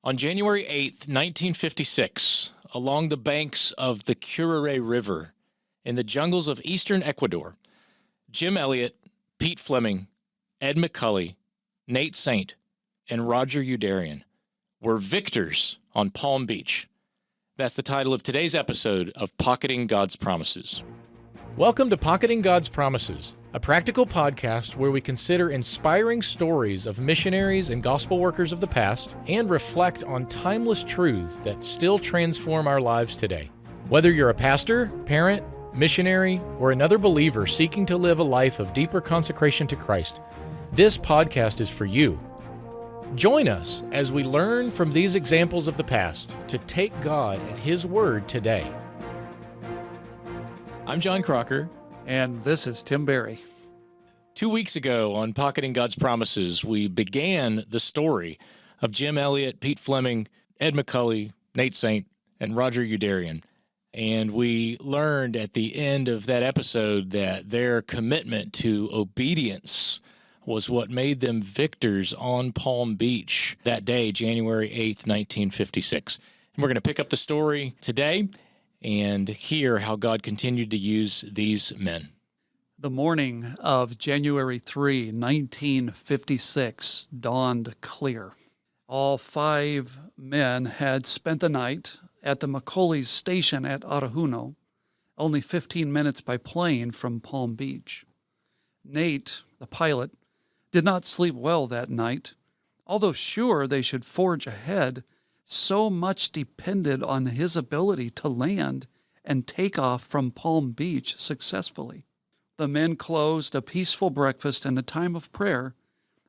On January 8th, 1956, along the banks of the Curare River in the jungles of eastern Ecuador, Jim Elliot, Pete Fleming, Ed McCully, Nate Saint, and Roger Youderian were victors on Palm Beach. That's the title of today's episode of Pocketing God's Promises. Welcome to Pocketing God's Promises, a practical podcast where we consider inspiring stories of missionaries and gospel workers of the past and reflect on timeless truths that still transform our lives today. Whether you're a pastor, parent, missionary, or another believer seeking to live a life of deeper consecration to Christ, this podcast is for you. Join us as we learn from these examples of the past to take God at His word today. I'm John Crocker. And this is Tim Berry. 2 weeks ago on Pocketing God's Promises, we began the story of Jim Elliot, Pete Fleming, Ed McCully, Nate Saint, and Roger Youderian. And we learned at the end of that episode that their commitment to obedience was what made them victors on Palm Beach that day, January 8th, 1956. And we're going to pick up the story today and hear how God continued to use these men. The morning of January 3, 1956 dawned clear. All 5 men had spent the night at the McCully's station at Arajuno, only 15 minutes by plane from Palm Beach. Nate, the pilot, did not sleep well that night. Although sure they should forge ahead, so much depended on his ability to land and take off from Palm Beach successfully. The men closed a peaceful breakfast and a time of prayer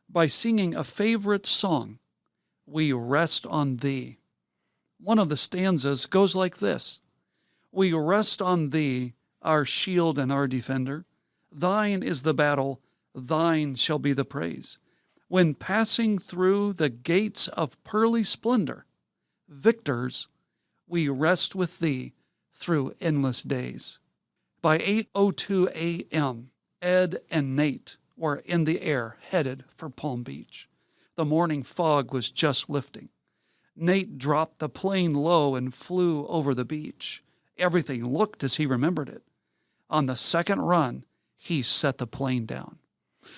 by singing a favorite song, "We Rest on Thee." One of the stanzas goes like this: "We rest on Thee, our shield and our defender. Thine is the battle, Thine shall be the praise. When passing through the gates of pearly splendor, victors, we rest with Thee through endless days." By 8:02 a.m., Ed and Nate were in the air, headed for Palm Beach. The morning fog was just lifting. Nate dropped the plane low and flew over the beach. Everything looked as he remembered it. On the second run, he set the plane down.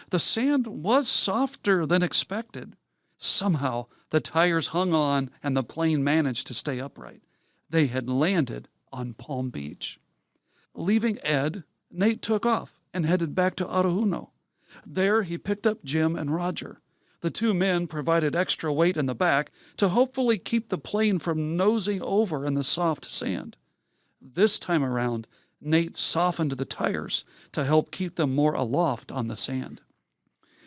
The sand was softer than expected. Somehow, the tires hung on and the plane managed to stay upright. They had landed on Palm Beach. Leaving Ed, Nate took off and headed back to Arajuno. There, he picked up Jim and Roger. The 2 men provided extra weight in the back to hopefully keep the plane from nosing over in the soft sand. This time around, Nate softened the tires to help keep them more aloft on the sand.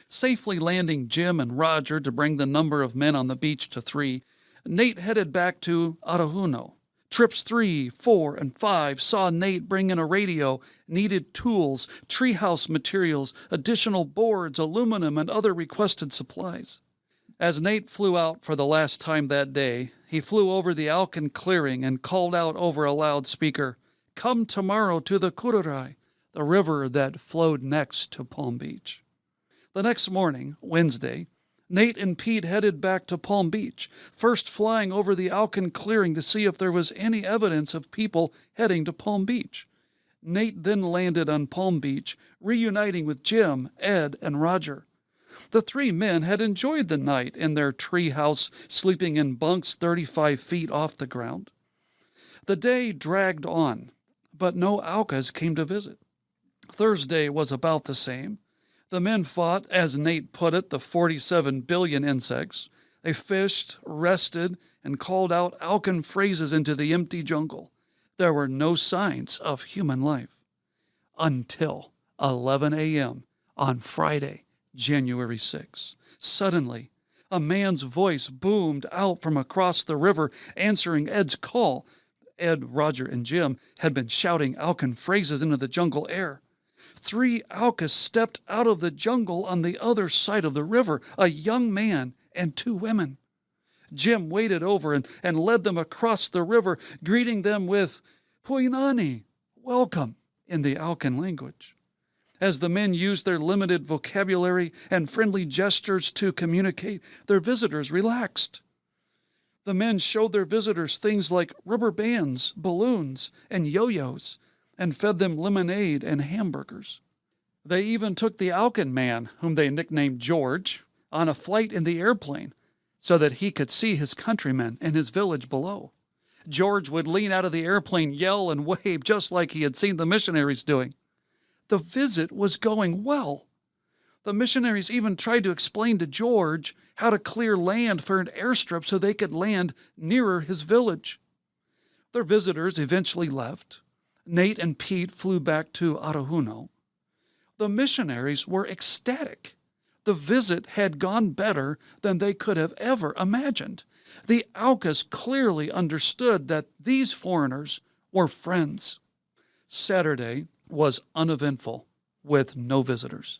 Safely landing Jim and Roger to bring the number of men on the beach to 3, Nate headed back to Arajuno. Trips 3, 4, and 5 saw Nate bring in a radio, needed tools, treehouse materials, additional boards, aluminum, and other requested supplies. As Nate flew out for the last time that day, he flew over the Alcan clearing and called out over a loudspeaker, "Come tomorrow to the Curare," the river that flowed next to Palm Beach. The next morning, Wednesday, Nate and Pete headed back to Palm Beach, first flying over the Alcan clearing to see if there was any evidence of people heading to Palm Beach. Nate then landed on Palm Beach, reuniting with Jim, Ed, and Roger. The 3 men had enjoyed the night in their treehouse, sleeping in bunks 35 feet off the ground. The day dragged on, but no Alcas came to visit. Thursday was about the same. The men fought, as Nate put it, the 47 billion insects. They fished, rested, and called out Alcan phrases into the empty jungle. There were no signs of human life. Until 11 a.m. on Friday, January 6. Suddenly, a man's voice boomed out from across the river, answering Ed's call. Ed, Roger, and Jim had been shouting Alcan phrases into the jungle air. 3 Alcas stepped out of the jungle on the other side of the river, a young man and 2 women. Jim waded over and led them across the river, greeting them with "Puinani," welcome, in the Alcan language. As the men used their limited vocabulary and friendly gestures to communicate, their visitors relaxed. The men showed their visitors things like rubber bands, balloons, and yo-yos, and fed them lemonade and hamburgers. They even took the Alcan man, whom they nicknamed George, on a flight in the airplane so that he could see his countrymen and his village below. George would lean out of the airplane, yell and wave just like he had seen the missionaries doing. The visit was going well. The missionaries even tried to explain to George how to clear land for an airstrip so they could land nearer his village. Their visitors eventually left. Nate and Pete flew back to Arajuno. The missionaries were ecstatic. The visit had gone better than they could have ever imagined. The Aucas clearly understood that these foreigners were friends. Saturday was uneventful, with no visitors.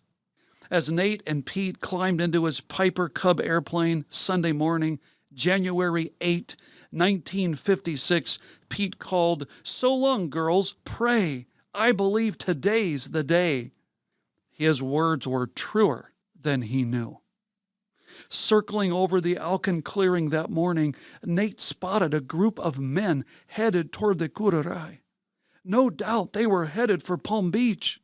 As Nate and Pete climbed into his Piper Cub airplane Sunday morning, January 8, 1956, Pete called, "So long, girls, pray. I believe today's the day." His words were truer than he knew. Circling over the Alcan clearing that morning, Nate spotted a group of men headed toward the Curaray. No doubt they were headed for Palm Beach.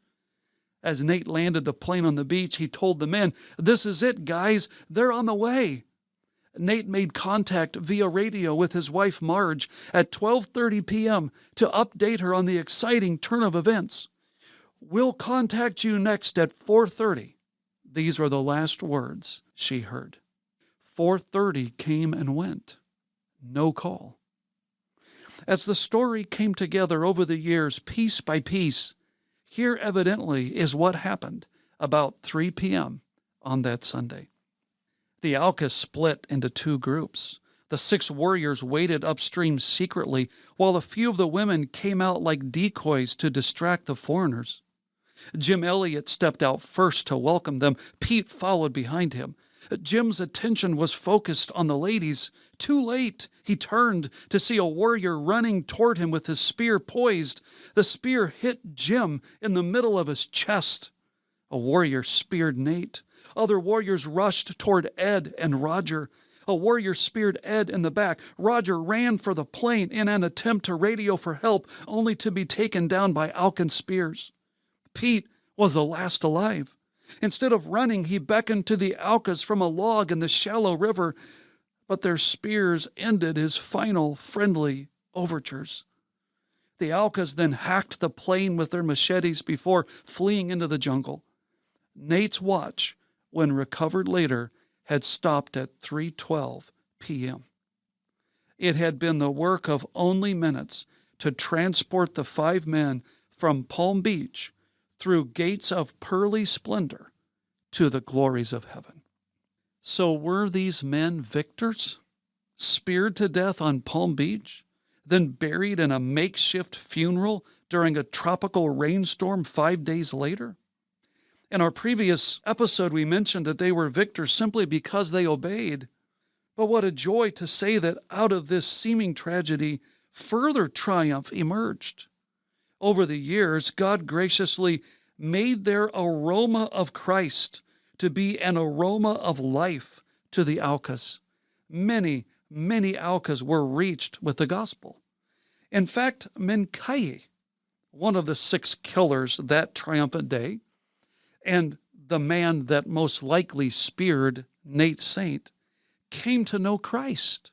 As Nate landed the plane on the beach, he told the men, "This is it, guys. They're on the way." Nate made contact via radio with his wife Marge at 12:30 p.m. to update her on the exciting turn of events. "We'll contact you next at 4:30. These were the last words she heard. 4:30 came and went. No call. As the story came together over the years, piece by piece, here evidently is what happened about 3 p.m. on that Sunday. The Aucas split into two groups. The 6 warriors waited upstream secretly, while a few of the women came out like decoys to distract the foreigners. Jim Elliot stepped out first to welcome them. Pete followed behind him. Jim's attention was focused on the ladies. Too late, he turned to see a warrior running toward him with his spear poised. The spear hit Jim in the middle of his chest. A warrior speared Nate. Other warriors rushed toward Ed and Roger. A warrior speared Ed in the back. Roger ran for the plane in an attempt to radio for help, only to be taken down by Alcan spears. Pete was the last alive. Instead of running, he beckoned to the Aucas from a log in the shallow river, but their spears ended his final friendly overtures. The Aucas then hacked the plane with their machetes before fleeing into the jungle. Nate's watch, when recovered later, had stopped at 3:12 p.m. It had been the work of only minutes to transport the 5 men from Palm Beach through gates of pearly splendor to the glories of heaven. So were these men victors, speared to death on Palm Beach, then buried in a makeshift funeral during a tropical rainstorm 5 days later? In our previous episode, we mentioned that they were victors simply because they obeyed. But what a joy to say that out of this seeming tragedy, further triumph emerged. Over the years, God graciously made their aroma of Christ to be an aroma of life to the Aucas. Many, many Aucas were reached with the gospel. In fact, McCully, one of the 6 killers that triumphant day, and the man that most likely speared Nate Saint, came to know Christ.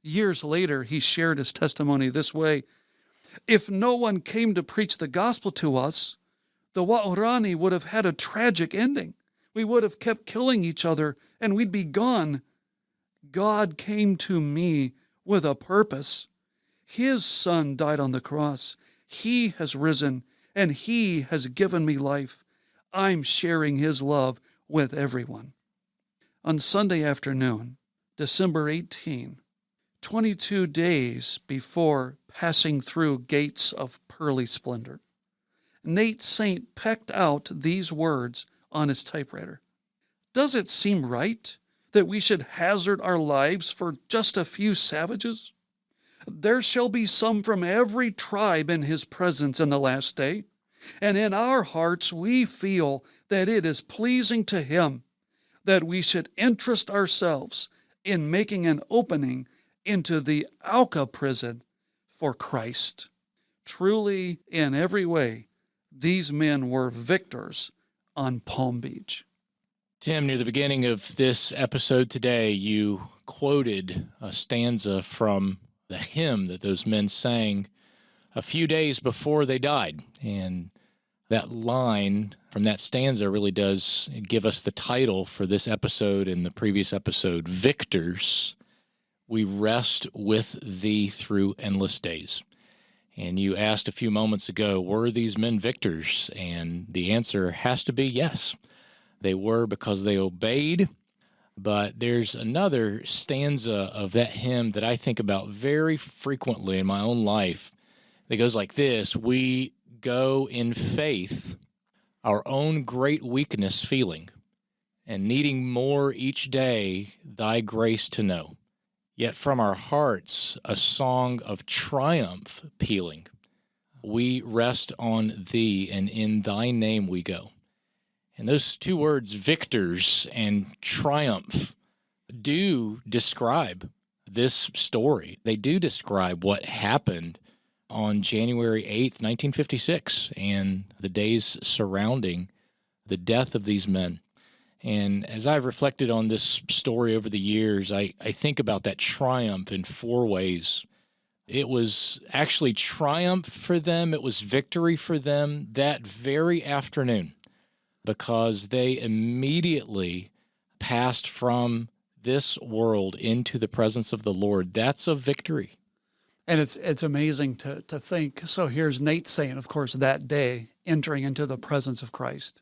Years later, he shared his testimony this way: "If no one came to preach the gospel to us, the Waorani would have had a tragic ending. We would have kept killing each other, and we'd be gone. God came to me with a purpose. His Son died on the cross. He has risen, and He has given me life. I'm sharing His love with everyone." On Sunday afternoon, December 18, 22 days before passing through gates of pearly splendor, Nate Saint pecked out these words on his typewriter: "Does it seem right that we should hazard our lives for just a few savages? There shall be some from every tribe in His presence in the last day, and in our hearts we feel that it is pleasing to Him that we should interest ourselves in making an opening into the Alca prison for Christ. Truly, in every way, these men were victors on Palm Beach. Tim, near the beginning of this episode today, you quoted a stanza from the hymn that those men sang a few days before they died. And that line from that stanza really does give us the title for this episode and the previous episode, Victors, we rest with thee through endless days. And you asked a few moments ago, were these men victors? And the answer has to be yes. They were, because they obeyed. But there's another stanza of that hymn that I think about very frequently in my own life that goes like this: we go in faith, our own great weakness feeling, and needing more each day thy grace to know. Yet from our hearts a song of triumph pealing. We rest on thee, and in thy name we go. And those two words, victors and triumph, do describe this story. They do describe what happened on January 8th, 1956, and the days surrounding the death of these men. And as I've reflected on this story over the years, I think about that triumph in four ways. It was actually triumph for them. It was victory for them that very afternoon, because they immediately passed from this world into the presence of the Lord. That's a victory. And it's amazing to think. So here's Nate saying, of course, that day, entering into the presence of Christ.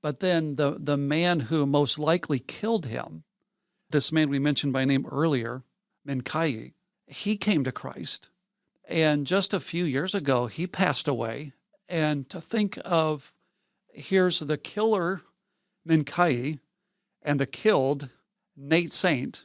But then the man who most likely killed him, this man we mentioned by name earlier, McCully, he came to Christ. And just a few years ago, he passed away. And to think of, here's the killer, McCully, and the killed, Nate Saint.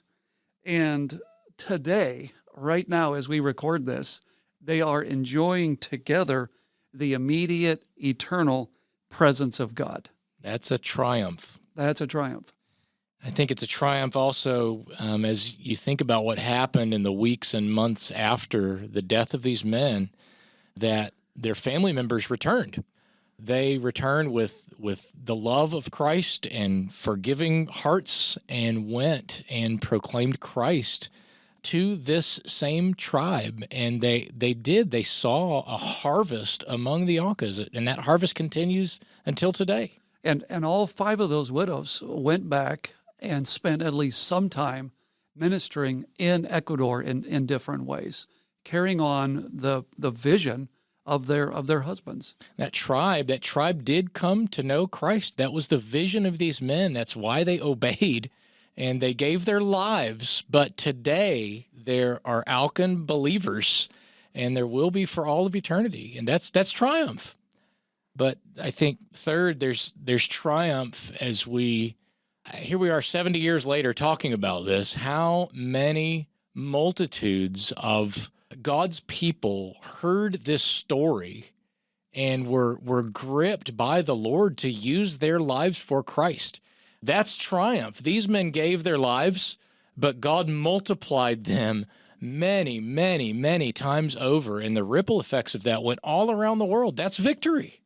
And today, right now, as we record this, they are enjoying together the immediate, eternal presence of God. That's a triumph. That's a triumph. I think it's a triumph also as you think about what happened in the weeks and months after the death of these men, that their family members returned. They returned with the love of Christ and forgiving hearts, and went and proclaimed Christ to this same tribe. And they saw a harvest among the Aucas, and that harvest continues until today. And all five of those widows went back and spent at least some time ministering in Ecuador in different ways, carrying on the vision of their husbands. That tribe did come to know Christ. That was the vision of these men. That's why they obeyed, and they gave their lives. But today there are Alcan believers, and there will be for all of eternity, and that's triumph. But I think third, there's triumph as here we are 70 years later talking about this. How many multitudes of God's people heard this story and were gripped by the Lord to use their lives for Christ. That's triumph. These men gave their lives, but God multiplied them many, many, many times over, and the ripple effects of that went all around the world. That's victory.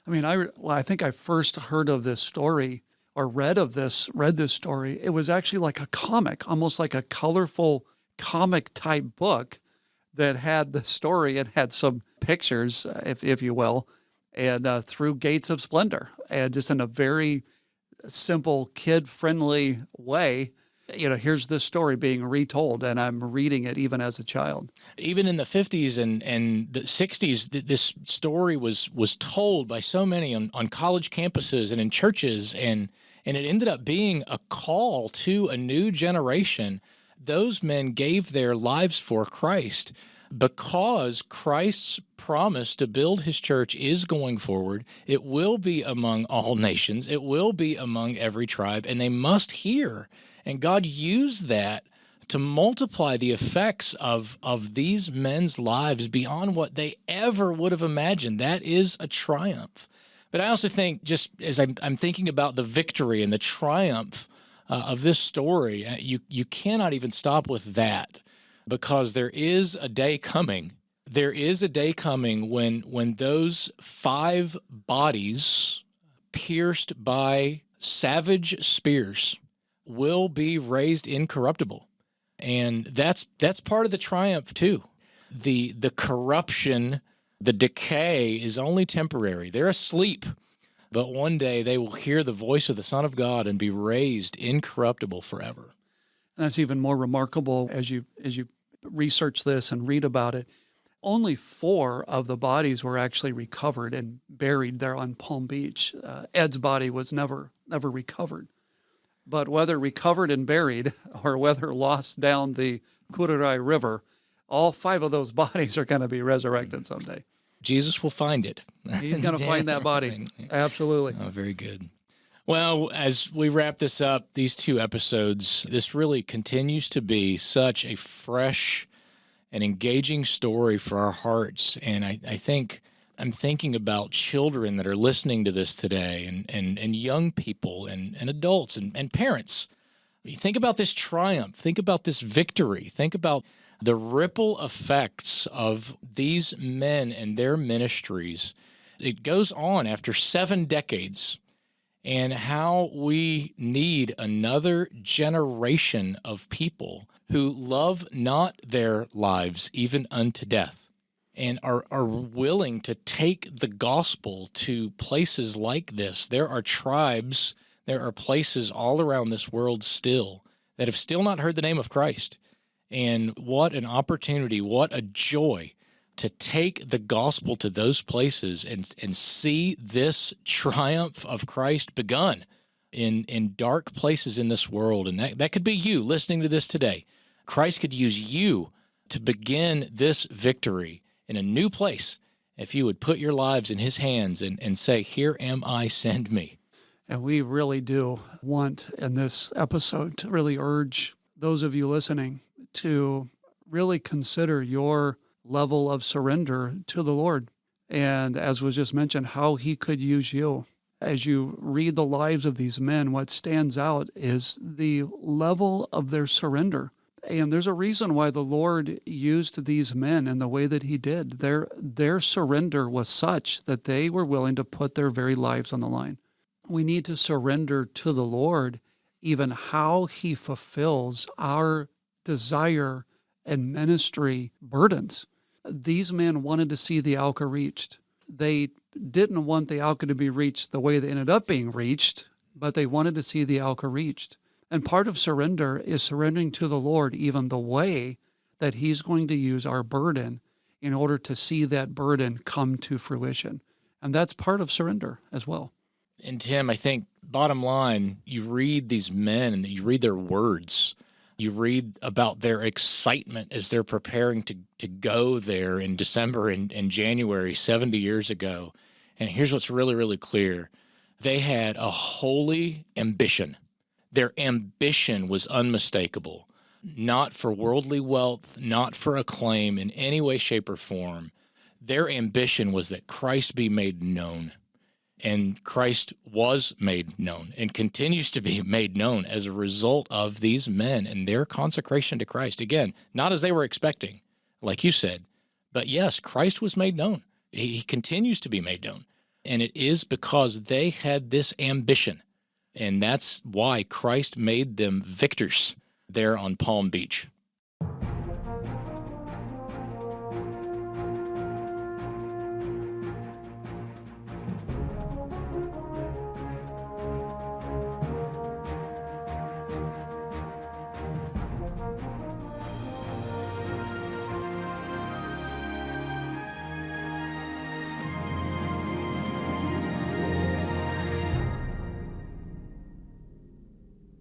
I mean, I think I first heard of this story or read this story. It was actually like a comic, almost like a colorful comic type book that had the story and had some pictures, if you will, and through Gates of Splendor, and just in a very simple, kid-friendly way. Here's this story being retold, and I'm reading it even as a child. Even in the 50s and the 60s, this story was told by so many on college campuses and in churches, and it ended up being a call to a new generation. Those men gave their lives for Christ because Christ's promise to build his church is going forward. It will be among all nations. It will be among every tribe, and they must hear. And God used that to multiply the effects of these men's lives beyond what they ever would have imagined. That is a triumph. But I also think, just as I'm thinking about the victory and the triumph of this story, you cannot even stop with that. because there is a day coming. There is a day coming when those 5 bodies pierced by savage spears will be raised incorruptible. And that's part of the triumph too. The corruption, the decay is only temporary. They're asleep, but one day they will hear the voice of the Son of God and be raised incorruptible forever. And that's even more remarkable as you research this and read about it. Only 4 of the bodies were actually recovered and buried there on Palm Beach. Ed's body was never recovered. But whether recovered and buried or whether lost down the Ecuador River, all 5 of those bodies are going to be resurrected someday. Jesus will find it. He's going to find that body. Absolutely. Oh, very good. Well, as we wrap this up, these 2 episodes, this really continues to be such a fresh and engaging story for our hearts. And I think I'm thinking about children that are listening to this today and young people and adults and parents. You think about this triumph. Think about this victory. Think about the ripple effects of these men and their ministries. It goes on after 7 decades, and how we need another generation of people who love not their lives even unto death, and are willing to take the gospel to places like this. There are tribes, there are places all around this world still that have still not heard the name of Christ. And what an opportunity, what a joy to take the gospel to those places and see this triumph of Christ begun in dark places in this world. And that could be you listening to this today. Christ could use you to begin this victory in a new place if you would put your lives in his hands and say, "Here am I, send me." And we really do want in this episode to really urge those of you listening to really consider your level of surrender to the Lord. And as was just mentioned, how he could use you. As you read the lives of these men, what stands out is the level of their surrender. And there's a reason why the Lord used these men in the way that he did. Their surrender was such that they were willing to put their very lives on the line. We need to surrender to the Lord, even how he fulfills our desire and ministry burdens. These men wanted to see the Alka reached. They didn't want the Alka to be reached the way they ended up being reached, but they wanted to see the Alka reached. And part of surrender is surrendering to the Lord even the way that he's going to use our burden in order to see that burden come to fruition. And that's part of surrender as well. And Tim, I think bottom line, you read these men and you read their words. You read about their excitement as they're preparing to go there in December and January 70 years ago. And here's what's really, really clear. They had a holy ambition. Their ambition was unmistakable, not for worldly wealth, not for acclaim in any way, shape, or form. Their ambition was that Christ be made known. And Christ was made known and continues to be made known as a result of these men and their consecration to Christ. Again, not as they were expecting, like you said, but yes, Christ was made known. He continues to be made known. And it is because they had this ambition. And that's why Christ made them victors there on Palm Beach.